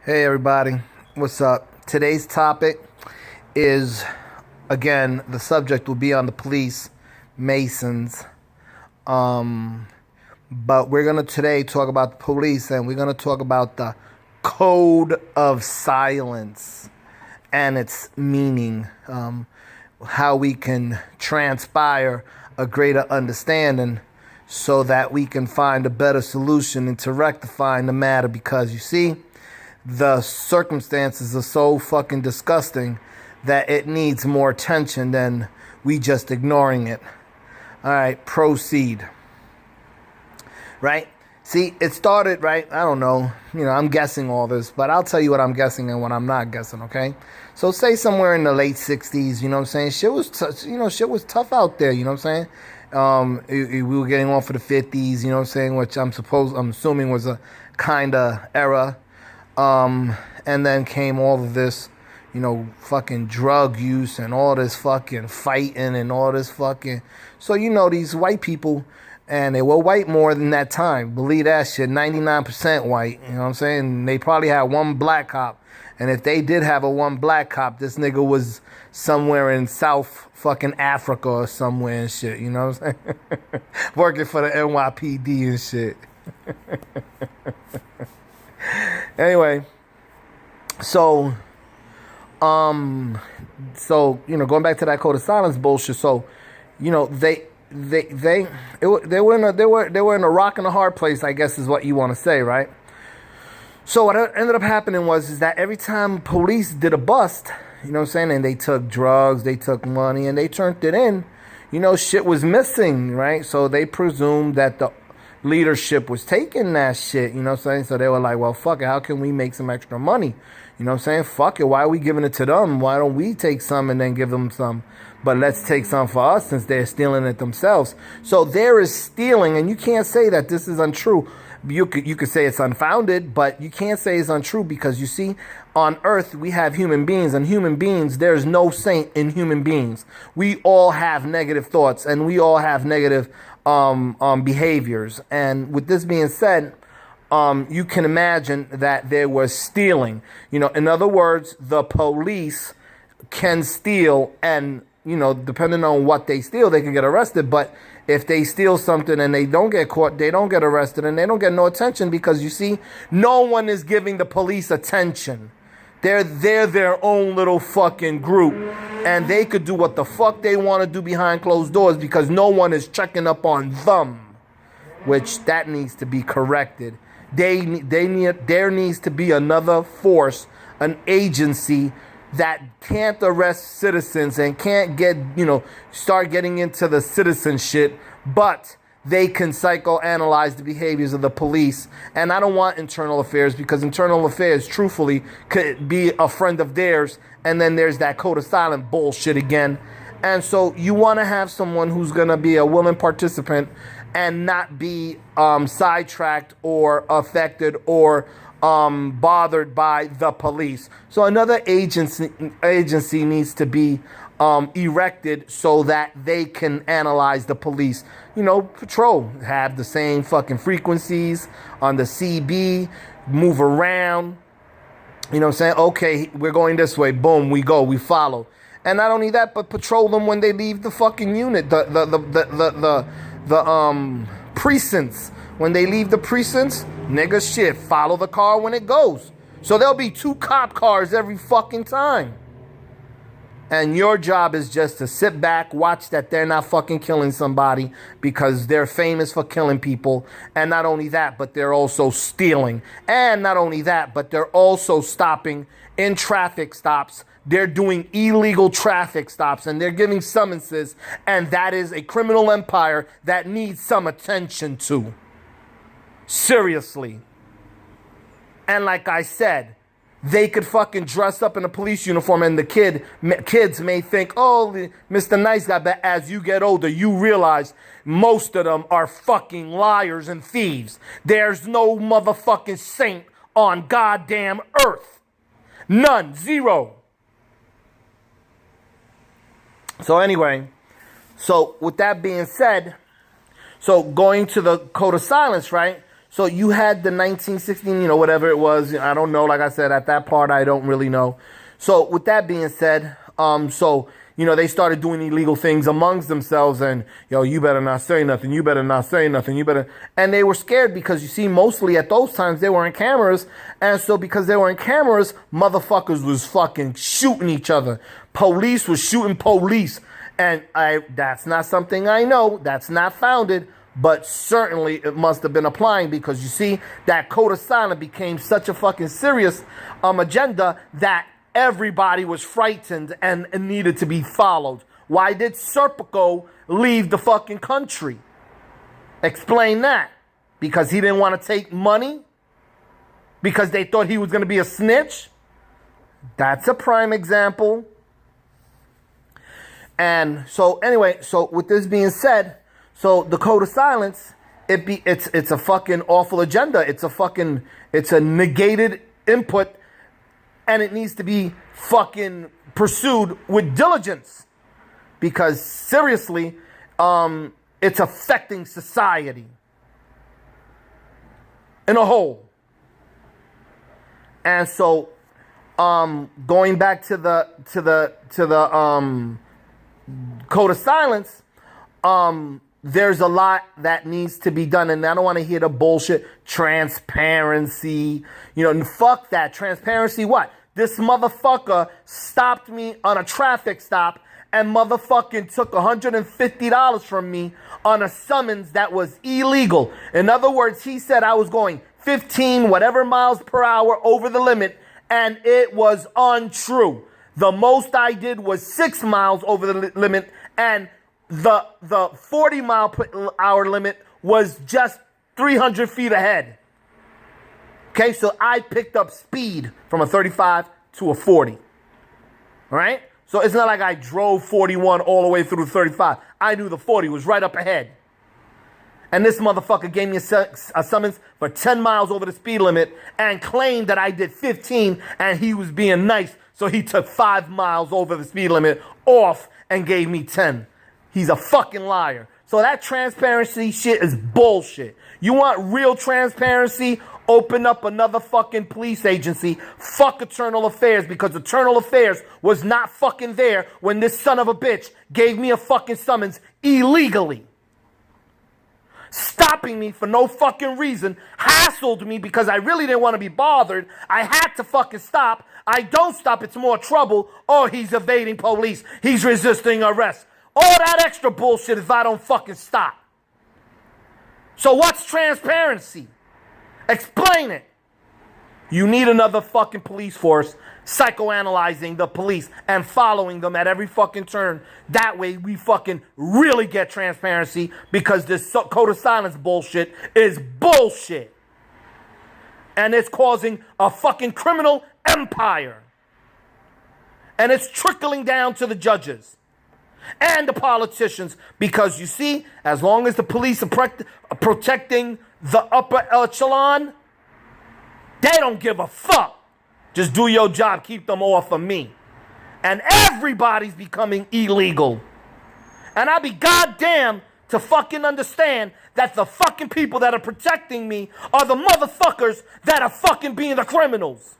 Hey everybody, what's up? Today's topic is, again, the subject will be on the police, Masons. But we're going to today talk about the police, and we're going to talk about the code of silence and its meaning, how we can transpire a greater understanding so that we can find a better solution into rectifying the matter. Because you see, the circumstances are so fucking disgusting that it needs more attention than we just ignoring it. All right, proceed. Right? See, it started, right? I don't know. I'm guessing all this, but I'll tell you what I'm guessing and what I'm not guessing, okay? So say somewhere in the late 60s, you know what I'm saying? Shit was shit was tough out there, you know what I'm saying? We were getting on for the 50s, you know what I'm saying, which I'm assuming was a kind of era. And then came all of this, fucking drug use and all this fucking fighting and all this fucking. So, these white people, and they were white more than that time. Believe that shit, 99% white, you know what I'm saying? They probably had one black cop. And if they did have a one black cop, this nigga was somewhere in South fucking Africa or somewhere and shit, you know what I'm saying? Working for the NYPD and shit. Anyway, so going back to that code of silence bullshit. So, they were in a rock and a hard place, I guess is what you want to say, right? So what ended up happening is that every time police did a bust, you know what I'm saying, and they took drugs, they took money, and they turned it in, shit was missing, right? So they presumed that the leadership was taking that shit, you know what I'm saying? So they were like, well, fuck it, how can we make some extra money? You know what I'm saying? Fuck it, why are we giving it to them? Why don't we take some and then give them some? But let's take some for us since they're stealing it themselves. So there is stealing, and you can't say that this is untrue. You could say it's unfounded, but you can't say it's untrue because you see, on earth we have human beings, and human beings, there's no saint in human beings. We all have negative thoughts, and we all have negative behaviors. And with this being said, you can imagine that there was stealing. In other words, the police can steal, and depending on what they steal, they can get arrested. But if they steal something and they don't get caught, they don't get arrested, and they don't get no attention because you see, no one is giving the police attention. They're their own little fucking group, and they could do what the fuck they want to do behind closed doors because no one is checking up on them, which that needs to be corrected. There needs to be another force, an agency that can't arrest citizens and can't start getting into the citizen shit, but they can psychoanalyze the behaviors of the police. And I don't want internal affairs because internal affairs, truthfully, could be a friend of theirs. And then there's that code of silence bullshit again. And so you want to have someone who's going to be a willing participant and not be sidetracked or affected or bothered by the police. So another agency needs to be erected so that they can analyze the police. Patrol, have the same fucking frequencies on the CB, move around. You know what I'm saying? Okay, we're going this way. Boom, we go, we follow. And not only that, but patrol them when they leave the fucking unit, the precincts. When they leave the precincts, nigga, shit, follow the car when it goes. So there'll be 2 cop cars every fucking time. And your job is just to sit back, watch that they're not fucking killing somebody because they're famous for killing people. And not only that, but they're also stealing. And not only that, but they're also stopping in traffic stops. They're doing illegal traffic stops and they're giving summonses. And that is a criminal empire that needs some attention to. Seriously. And like I said, they could fucking dress up in a police uniform and the kids may think, oh, Mr. Nice Guy, but as you get older, you realize most of them are fucking liars and thieves. There's no motherfucking saint on goddamn earth. None. Zero. So anyway, so with that being said, so going to the code of silence, right? So you had the 1916, whatever it was. I don't know. Like I said, at that part, I don't really know. So with that being said, they started doing illegal things amongst themselves, and you better not say nothing. You better not say nothing. You better. And they were scared because you see, mostly at those times they weren't cameras, and so because they weren't cameras, motherfuckers was fucking shooting each other. Police was shooting police, and that's not something I know. That's not founded. But certainly it must have been applying, because you see that code of silence became such a fucking serious agenda that everybody was frightened and needed to be followed. Why did Serpico leave the fucking country? Explain that. Because he didn't want to take money? Because they thought he was going to be a snitch? That's a prime example. And so anyway, so with this being said, so the code of silence, it's a fucking awful agenda. It's a negated input, and it needs to be fucking pursued with diligence, because seriously, it's affecting society in a whole. And so, going back to the code of silence, there's a lot that needs to be done, and I don't want to hear the bullshit. Transparency, fuck that. Transparency, what? This motherfucker stopped me on a traffic stop and motherfucking took $150 from me on a summons that was illegal. In other words, he said I was going 15 whatever miles per hour over the limit, and it was untrue. The most I did was 6 miles over the limit, and the 40 mile per hour limit was just 300 feet ahead. Okay, so I picked up speed from a 35 to a 40. All right? So it's not like I drove 41 all the way through 35. I knew the 40 was right up ahead. And this motherfucker gave me a summons for 10 miles over the speed limit and claimed that I did 15 and he was being nice. So he took 5 miles over the speed limit off and gave me 10. He's a fucking liar. So that transparency shit is bullshit. You want real transparency? Open up another fucking police agency. Fuck Internal Affairs, because Internal Affairs was not fucking there when this son of a bitch gave me a fucking summons illegally. Stopping me for no fucking reason, hassled me because I really didn't want to be bothered. I had to fucking stop. I don't stop, it's more trouble. Oh, he's evading police. He's resisting arrest. All that extra bullshit if I don't fucking stop. So what's transparency? Explain it. You need another fucking police force psychoanalyzing the police and following them at every fucking turn. That way we fucking really get transparency, because this code of silence bullshit is bullshit. And it's causing a fucking criminal empire. And it's trickling down to the judges and the politicians, because you see, as long as the police are protecting the upper echelon, they don't give a fuck. Just do your job, keep them off of me. And everybody's becoming illegal. And I'll be goddamn to fucking understand that the fucking people that are protecting me are the motherfuckers that are fucking being the criminals.